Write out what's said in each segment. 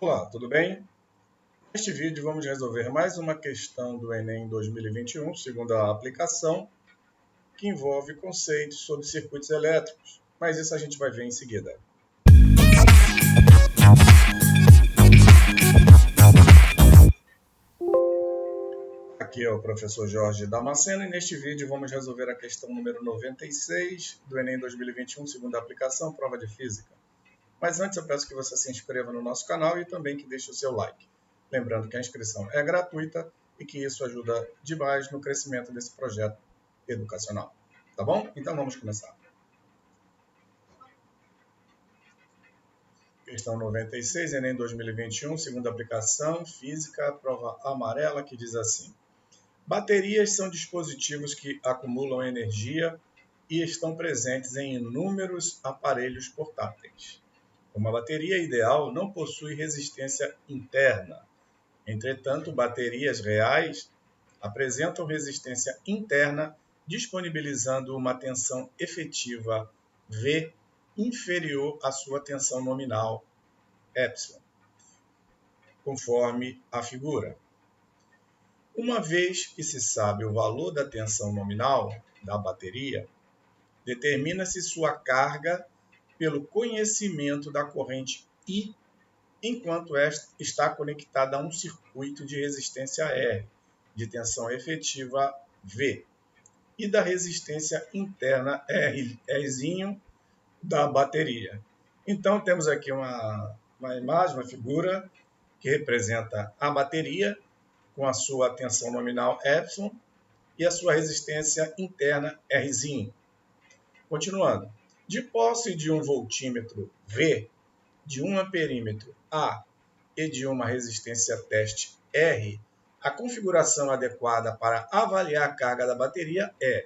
Olá, tudo bem? Neste vídeo vamos resolver mais uma questão do Enem 2021, segunda aplicação, que envolve conceitos sobre circuitos elétricos, mas isso a gente vai ver em seguida. Aqui é o professor Jorge Damasceno e neste vídeo vamos resolver a questão número 96 do Enem 2021, segunda aplicação, prova de física. Mas antes eu peço que você se inscreva no nosso canal e também que deixe o seu like. Lembrando que a inscrição é gratuita e que isso ajuda demais no crescimento desse projeto educacional. Tá bom? Então vamos começar. Questão 96, Enem 2021, segunda aplicação, física, prova amarela, que diz assim: baterias são dispositivos que acumulam energia e estão presentes em inúmeros aparelhos portáteis. Uma bateria ideal não possui resistência interna. Entretanto, baterias reais apresentam resistência interna, disponibilizando uma tensão efetiva V inferior à sua tensão nominal epsilon, conforme a figura. Uma vez que se sabe o valor da tensão nominal da bateria, determina-se sua carga pelo conhecimento da corrente I, enquanto esta está conectada a um circuito de resistência R, de tensão efetiva V, e da resistência interna Rzinho da bateria. Então, temos aqui uma imagem, uma figura que representa a bateria com a sua tensão nominal epsilon e a sua resistência interna Rzinho. Continuando, de posse de um voltímetro V, de um amperímetro A e de uma resistência teste R, a configuração adequada para avaliar a carga da bateria é...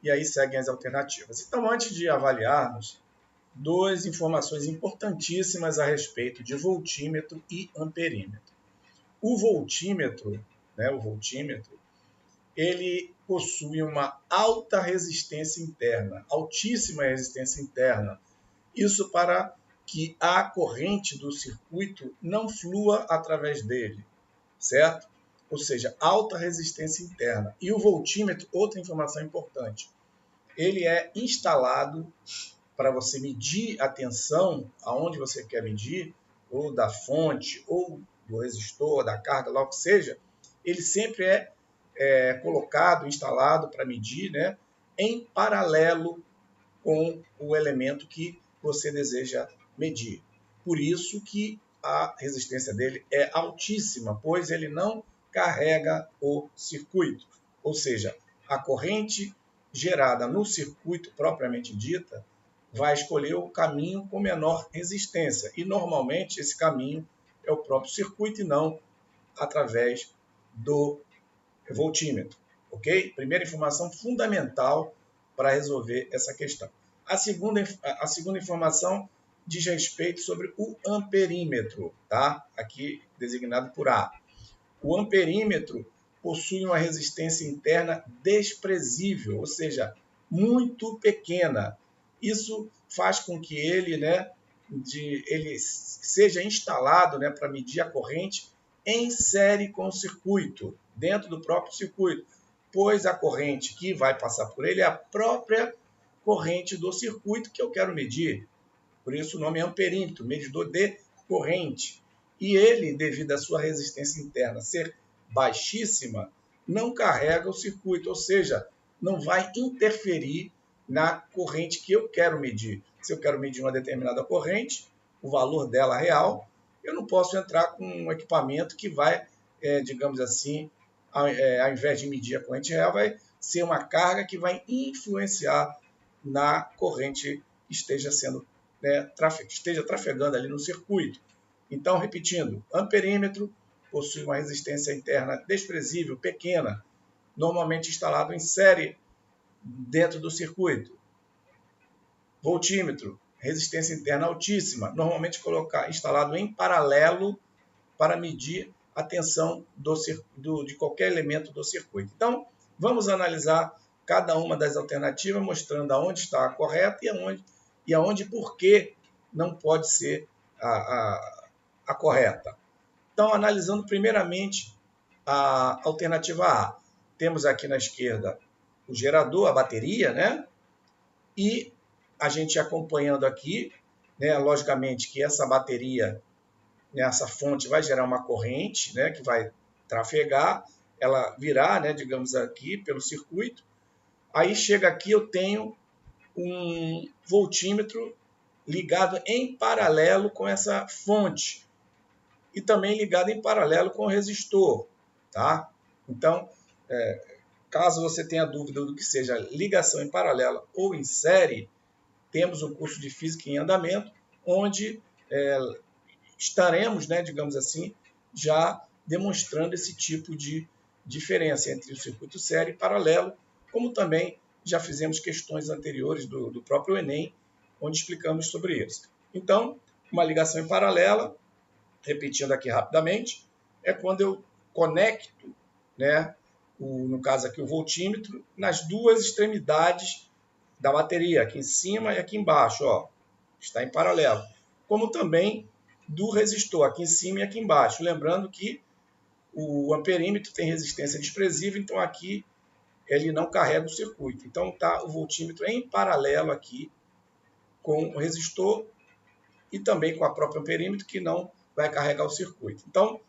E aí seguem as alternativas. Então, antes de avaliarmos, duas informações importantíssimas a respeito de voltímetro e amperímetro. O voltímetro, ele possui uma alta resistência interna, altíssima resistência interna. Isso para que a corrente do circuito não flua através dele, certo? Ou seja, alta resistência interna. E o voltímetro, outra informação importante, ele é instalado para você medir a tensão aonde você quer medir, ou da fonte, ou do resistor, da carga, lá o que seja, ele sempre é colocado, instalado para medir, né, em paralelo com o elemento que você deseja medir. Por isso que a resistência dele é altíssima, pois ele não carrega o circuito. Ou seja, a corrente gerada no circuito propriamente dita vai escolher o caminho com menor resistência. E normalmente esse caminho é o próprio circuito e não através do voltímetro. Ok? Primeira informação fundamental para resolver essa questão. A segunda informação diz respeito sobre o amperímetro, tá? Aqui designado por A. O amperímetro possui uma resistência interna desprezível, ou seja, muito pequena. Isso faz com que ele seja instalado, para medir a corrente em série com o circuito, dentro do próprio circuito, pois a corrente que vai passar por ele é a própria corrente do circuito que eu quero medir. Por isso o nome é amperímetro, medidor de corrente. E ele, devido à sua resistência interna ser baixíssima, não carrega o circuito, ou seja, não vai interferir na corrente que eu quero medir. Se eu quero medir uma determinada corrente, o valor dela real, eu não posso entrar com um equipamento que vai, digamos assim, ao invés de medir a corrente real, vai ser uma carga que vai influenciar na corrente que esteja trafegando ali no circuito. Então, repetindo, amperímetro possui uma resistência interna desprezível, pequena, normalmente instalado em série dentro do circuito. Voltímetro, resistência interna altíssima, normalmente instalado em paralelo para medir a tensão de qualquer elemento do circuito. Então, vamos analisar cada uma das alternativas, mostrando aonde está a correta e aonde por que não pode ser a correta. Então, analisando primeiramente a alternativa A. Temos aqui na esquerda o gerador, a bateria, né? E a gente acompanhando aqui, né, logicamente que essa bateria, né, essa fonte vai gerar uma corrente, né, que vai trafegar, ela virar, né, digamos aqui, pelo circuito. Aí chega aqui, eu tenho um voltímetro ligado em paralelo com essa fonte e também ligado em paralelo com o resistor, tá? Então, caso você tenha dúvida do que seja ligação em paralelo ou em série, temos um curso de física em andamento, onde estaremos, né, digamos assim, já demonstrando esse tipo de diferença entre o circuito série e paralelo, como também já fizemos questões anteriores do próprio Enem, onde explicamos sobre isso. Então, uma ligação em paralela, repetindo aqui rapidamente, é quando eu conecto, né, no caso aqui o voltímetro, nas duas extremidades da bateria, aqui em cima e aqui embaixo, ó, está em paralelo. Como também do resistor, aqui em cima e aqui embaixo. Lembrando que o amperímetro tem resistência desprezível, então aqui ele não carrega o circuito. Então está o voltímetro em paralelo aqui com o resistor e também com a própria amperímetro, que não vai carregar o circuito. Então,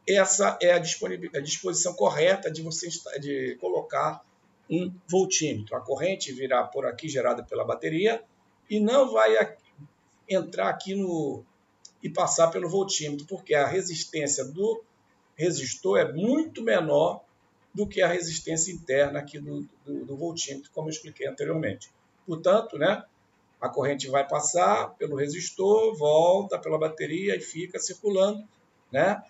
essa é a disposição correta de você de colocar um voltímetro. A corrente virá por aqui, gerada pela bateria, e não vai entrar aqui e passar pelo voltímetro, porque a resistência do resistor é muito menor do que a resistência interna aqui do voltímetro, como eu expliquei anteriormente. Portanto, né, a corrente vai passar pelo resistor, volta pela bateria e fica circulando, né,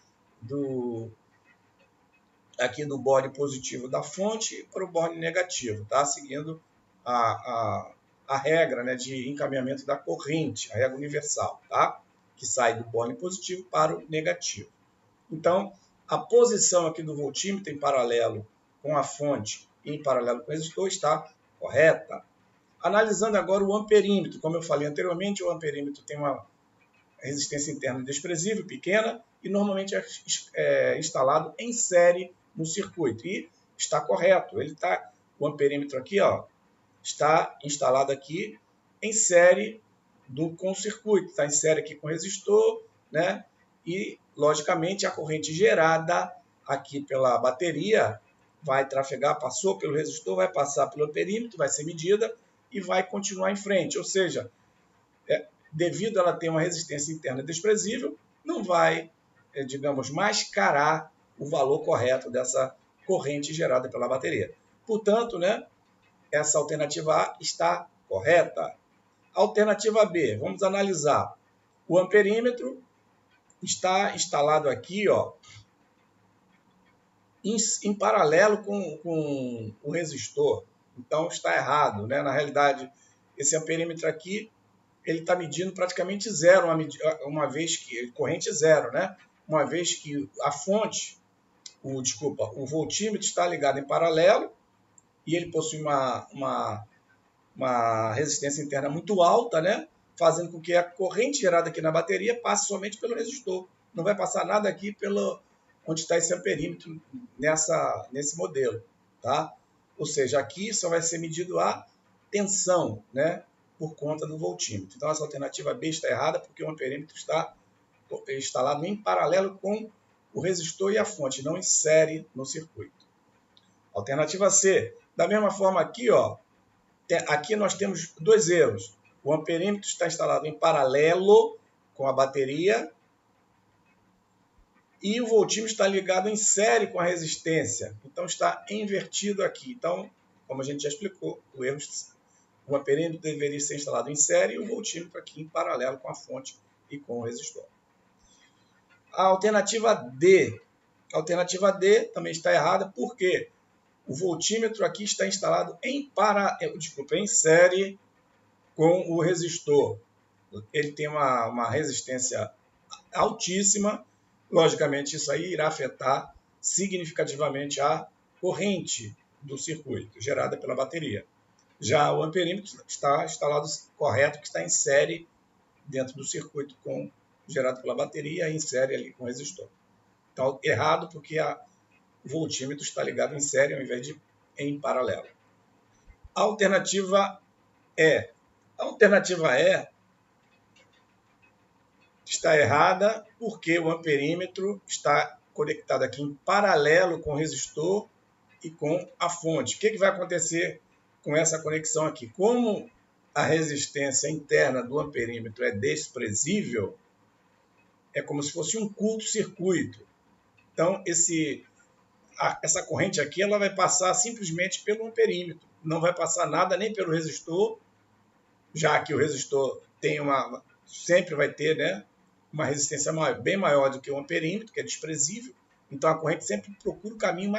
aqui do borne positivo da fonte para o borne negativo, tá? Seguindo a regra, né, de encaminhamento da corrente, a regra universal, tá? Que sai do borne positivo para o negativo. Então, a posição aqui do voltímetro em paralelo com a fonte e em paralelo com o resistor está correta. Analisando agora o amperímetro, como eu falei anteriormente, o amperímetro tem uma resistência interna desprezível, pequena, e normalmente é instalado em série no circuito. E está correto. O amperímetro aqui, ó, está instalado aqui em série com o circuito. Está em série aqui com o resistor, né? E, logicamente, a corrente gerada aqui pela bateria vai trafegar, passou pelo resistor, vai passar pelo amperímetro, vai ser medida e vai continuar em frente. Ou seja, devido a ela ter uma resistência interna desprezível, não vai, digamos, mascarar o valor correto dessa corrente gerada pela bateria. Portanto, né, essa alternativa A está correta. Alternativa B, vamos analisar. O amperímetro está instalado aqui, ó, em paralelo com o resistor. Então está errado, né? Na realidade, esse amperímetro aqui ele está medindo praticamente zero, uma vez que corrente zero, né? Uma vez que a fonte, o voltímetro está ligado em paralelo e ele possui uma resistência interna muito alta, né? Fazendo com que a corrente gerada aqui na bateria passe somente pelo resistor. Não vai passar nada aqui onde está esse amperímetro nesse modelo, tá? Ou seja, aqui só vai ser medido a tensão, né? Por conta do voltímetro. Então, essa alternativa B está errada porque o amperímetro está instalado em paralelo com o resistor e a fonte, não em série no circuito. Alternativa C. Da mesma forma aqui, ó, aqui nós temos dois erros. O amperímetro está instalado em paralelo com a bateria e o voltímetro está ligado em série com a resistência. Então, está invertido aqui. Então, como a gente já explicou, o amperímetro deveria ser instalado em série e o voltímetro aqui em paralelo com a fonte e com o resistor. A alternativa D. A alternativa D também está errada, porque o voltímetro aqui está instalado em série com o resistor. Ele tem uma resistência altíssima. Logicamente, isso aí irá afetar significativamente a corrente do circuito gerada pela bateria. Já o amperímetro está instalado correto, que está em série dentro do circuito com gerado pela bateria e insere ali com o resistor. Então, errado porque o voltímetro está ligado em série ao invés de em paralelo. A alternativa E. A alternativa E está errada porque o amperímetro está conectado aqui em paralelo com o resistor e com a fonte. O que vai acontecer com essa conexão aqui? Como a resistência interna do amperímetro é desprezível, é como se fosse um curto-circuito. Então, essa corrente aqui ela vai passar simplesmente pelo amperímetro. Não vai passar nada nem pelo resistor, já que o resistor sempre vai ter, né, uma resistência bem maior do que o amperímetro, que é desprezível. Então, a corrente sempre procura o caminho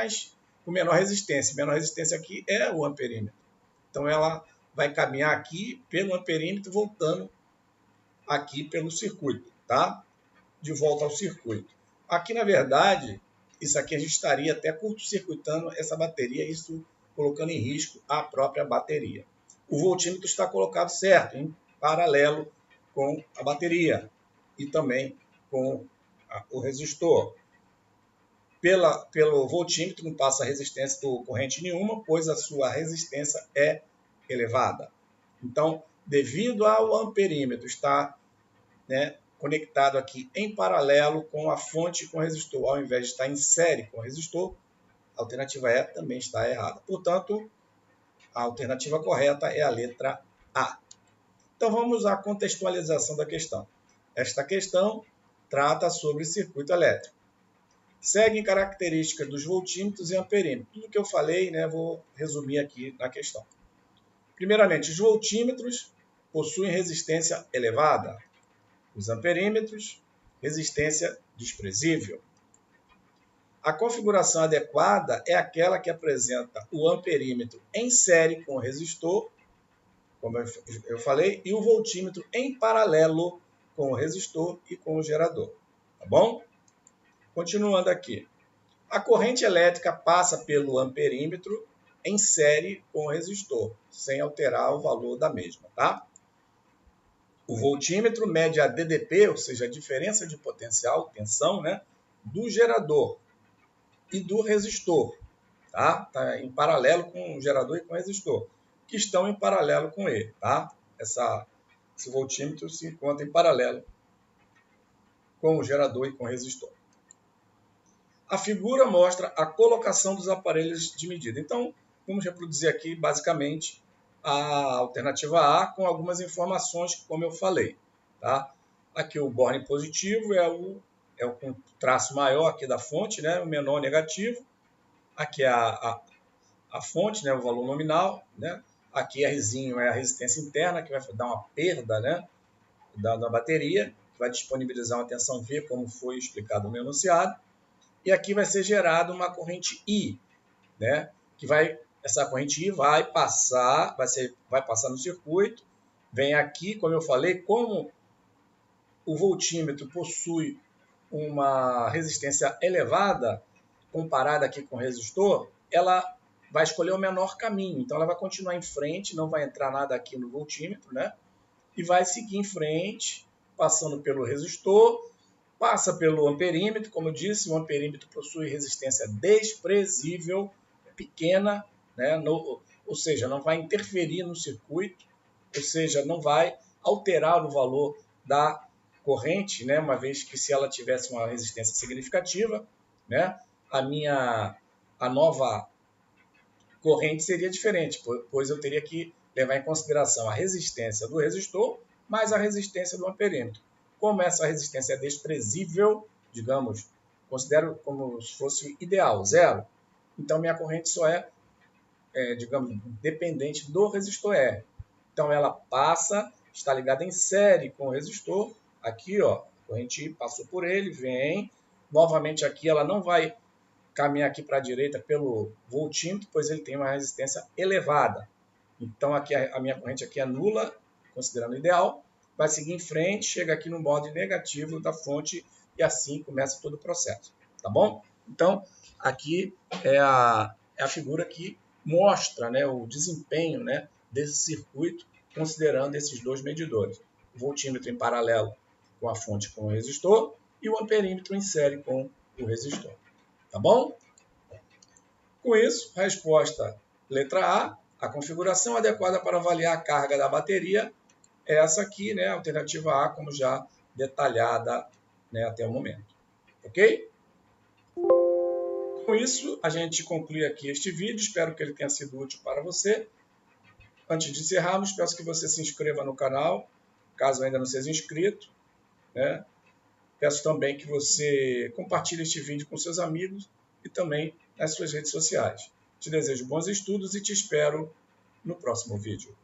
com menor resistência. A menor resistência aqui é o amperímetro. Então, ela vai caminhar aqui pelo amperímetro, voltando aqui pelo circuito, tá? De volta ao circuito. Aqui, na verdade, isso aqui a gente estaria até curto-circuitando essa bateria, isso colocando em risco a própria bateria. O voltímetro está colocado certo, em paralelo com a bateria e também com o resistor. Pelo voltímetro não passa resistência do corrente nenhuma, pois a sua resistência é elevada. Então, devido ao amperímetro estar, né, conectado aqui em paralelo com a fonte e com o resistor, ao invés de estar em série com o resistor, a alternativa E também está errada. Portanto, a alternativa correta é a letra A. Então, vamos à contextualização da questão. Esta questão trata sobre circuito elétrico. Seguem características dos voltímetros e amperímetros. Tudo que eu falei, né, vou resumir aqui na questão. Primeiramente, os voltímetros possuem resistência elevada. Os amperímetros, resistência desprezível. A configuração adequada é aquela que apresenta o amperímetro em série com o resistor, como eu falei, e o voltímetro em paralelo com o resistor e com o gerador. Tá bom? Continuando aqui. A corrente elétrica passa pelo amperímetro em série com o resistor, sem alterar o valor da mesma, tá? O voltímetro mede a DDP, ou seja, a diferença de potencial, tensão, né, do gerador e do resistor. Tá? Tá em paralelo com o gerador e com o resistor, que estão em paralelo com ele. Tá? Esse voltímetro se encontra em paralelo com o gerador e com o resistor. A figura mostra a colocação dos aparelhos de medida. Então, vamos reproduzir aqui, basicamente, a alternativa A com algumas informações, como eu falei. Tá? Aqui o borne positivo é o com traço maior aqui da fonte, né? O menor negativo. Aqui é a fonte, né? O valor nominal. Né? Aqui Rzinho é a resistência interna, que vai dar uma perda, né? da bateria, que vai disponibilizar uma tensão V, como foi explicado no enunciado. E aqui vai ser gerada uma corrente I, né? Essa corrente I vai passar no circuito, vem aqui, como eu falei, como o voltímetro possui uma resistência elevada, comparada aqui com o resistor, ela vai escolher o menor caminho. Então, ela vai continuar em frente, não vai entrar nada aqui no voltímetro, né? E vai seguir em frente, passando pelo resistor, passa pelo amperímetro, como eu disse, o amperímetro possui resistência desprezível, pequena, né? Ou seja, não vai interferir no circuito, ou seja, não vai alterar o valor da corrente, né? Uma vez que se ela tivesse uma resistência significativa, né? A nova corrente seria diferente, pois eu teria que levar em consideração a resistência do resistor mais a resistência do amperímetro. Como essa resistência é desprezível, digamos, considero como se fosse ideal, zero, então minha corrente só digamos, dependente do resistor R. Então ela está ligada em série com o resistor, aqui ó, a corrente passou por ele, vem, novamente aqui ela não vai caminhar aqui para a direita pelo voltímetro, pois ele tem uma resistência elevada. Então aqui a minha corrente aqui é nula, considerando ideal, vai seguir em frente, chega aqui no modo negativo da fonte e assim começa todo o processo, tá bom? Então aqui é a figura que mostra, né, o desempenho, né, desse circuito, considerando esses dois medidores. O voltímetro em paralelo com a fonte com o resistor e o amperímetro em série com o resistor. Tá bom? Com isso, resposta letra A configuração adequada para avaliar a carga da bateria é essa aqui, né? Alternativa A, como já detalhada, né, até o momento. Ok? Com isso, a gente conclui aqui este vídeo. Espero que ele tenha sido útil para você. Antes de encerrarmos, peço que você se inscreva no canal, caso ainda não seja inscrito, né? Peço também que você compartilhe este vídeo com seus amigos e também nas suas redes sociais. Te desejo bons estudos e te espero no próximo vídeo.